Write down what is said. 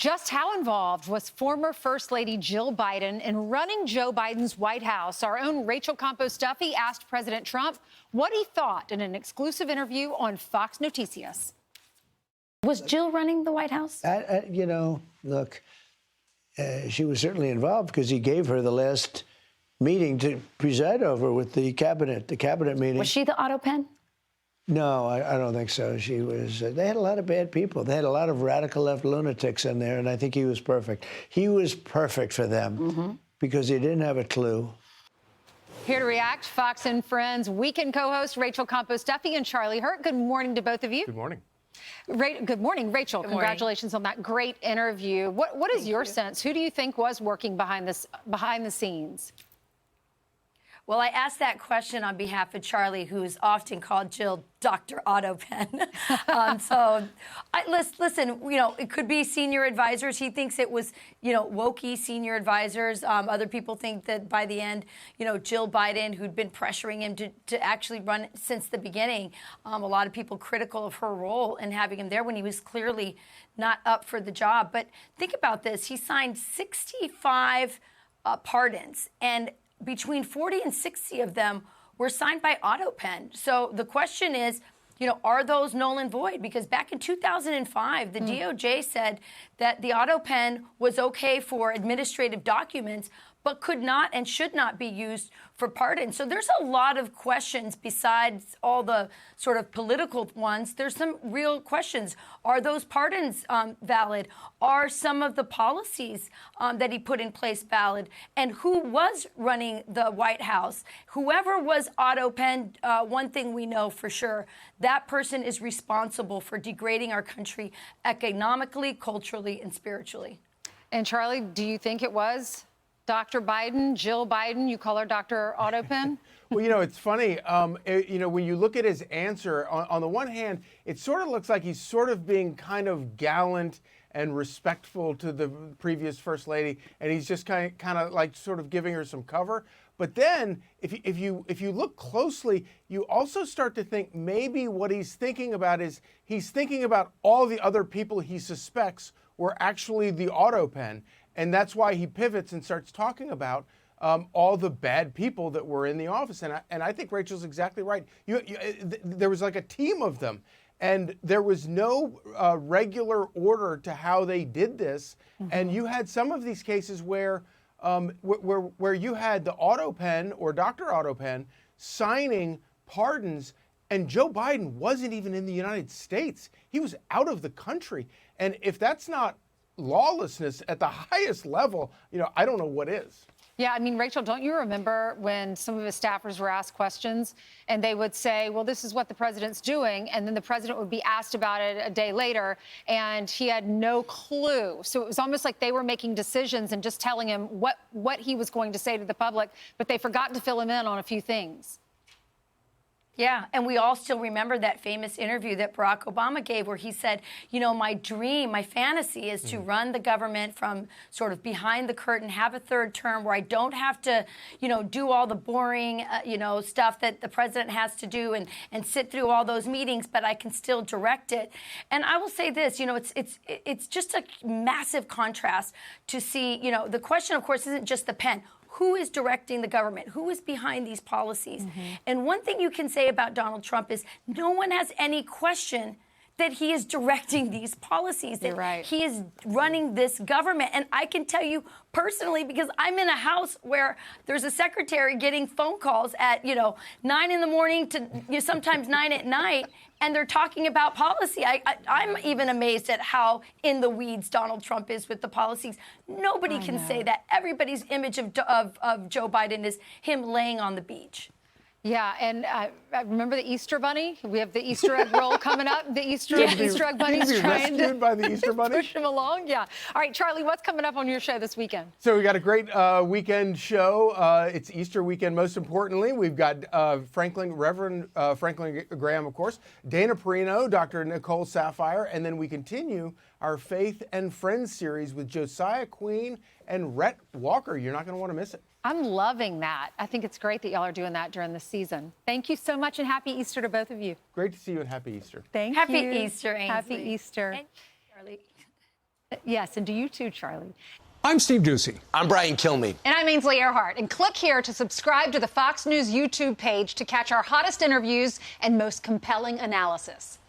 Just how involved was former First Lady Jill Biden in running Joe Biden's White House? Our own Rachel Campos-Duffy asked President Trump what he thought in an exclusive interview on Fox Noticias. Was Jill running the White House? Look, she was certainly involved because he gave her the last meeting to preside over with the cabinet meeting. Was she the autopen? No, I don't think so. She was. They had a lot of bad people. They had a lot of radical left lunatics in there, and I think he was perfect. He was perfect for them because he didn't have a clue. Here to react, Fox and Friends weekend co-host Rachel Campos-Duffy and Charlie Hurt. Good morning to both of you. Good morning. Good morning, Rachel. Congratulations on that great interview. What is your sense? Who do you think was working behind the scenes? Well, I asked that question on behalf of Charlie, who's often called Jill Dr. Autopen. Listen, it could be senior advisors. He thinks it was, wokey senior advisors. Other people think that by the end, Jill Biden, who'd been pressuring him to actually run since the beginning, a lot of people critical of her role in having him there when he was clearly not up for the job. But think about this. He signed 65 pardons, and between 40 and 60 of them were signed by autopen. So the question is, are those null and void? Because back in 2005, the DOJ said that the autopen was okay for administrative documents, but could not and should not be used for pardons. So there's a lot of questions besides all the sort of political ones. There's some real questions. Are those pardons valid? Are some of the policies that he put in place valid? And who was running the White House? Whoever was autopen, one thing we know for sure, that person is responsible for degrading our country economically, culturally, and spiritually. And Charlie, do you think it was Dr. Biden, Jill Biden? You call her Dr. Autopen? Well, it's funny. When you look at his answer, on the one hand, it sort of looks like he's sort of being kind of gallant and respectful to the previous First Lady, and he's just kind of like sort of giving her some cover. But then, if you look closely, you also start to think maybe what he's thinking about is he's thinking about all the other people he suspects were actually the autopen. And that's why he pivots and starts talking about all the bad people that were in the office. And I think Rachel's exactly right. There was like a team of them. And there was no regular order to how they did this. And you had some of these cases where you had the autopen or Dr. Autopen signing pardons, and Joe Biden wasn't even in the United States. He was out of the country. And if that's not lawlessness at the highest level, I don't know what is. Yeah, I mean, Rachel, don't you remember when some of his staffers were asked questions and they would say, well, this is what the president's doing, and then the president would be asked about it a day later and he had no clue. So it was almost like they were making decisions and just telling him what he was going to say to the public, but they forgot to fill him in on a few things. Yeah, and we all still remember that famous interview that Barack Obama gave where he said, my dream, my fantasy is to run the government from sort of behind the curtain, have a third term where I don't have to, do all the boring, stuff that the president has to do and sit through all those meetings, but I can still direct it. And I will say this, it's just a massive contrast to see, the question, of course, isn't just the pen. Who is directing the government? Who is behind these policies? And one thing you can say about Donald Trump is no one has any question that he is directing these policies, that he is running this government. And I can tell you personally, because I'm in a house where there's a secretary getting phone calls at, 9 in the morning to sometimes 9 at night, and they're talking about policy. I'm even amazed at how in the weeds Donald Trump is with the policies. Nobody can say that. Everybody's image of Joe Biden is him laying on the beach. Yeah, and I remember the Easter Bunny. We have the Easter egg roll coming up. The Easter egg Bunny's trying to by the Easter Bunny? push him along. Yeah. All right, Charlie, what's coming up on your show this weekend? So we got a great weekend show. It's Easter weekend. Most importantly, we've got Reverend Franklin Graham, of course, Dana Perino, Dr. Nicole Sapphire, and then we continue our Faith and Friends series with Josiah Queen and Rhett Walker. You're not going to want to miss it. I'm loving that. I think it's great that y'all are doing that during the season. Thank you so much, and happy Easter to both of you. Great to see you, and happy Easter. Thank you. Happy Easter, Ainsley. Happy Easter. And Charlie. Yes, and do you too, Charlie. I'm Steve Ducey. I'm Brian Kilmeade. And I'm Ainsley Earhart. And click here to subscribe to the Fox News YouTube page to catch our hottest interviews and most compelling analysis.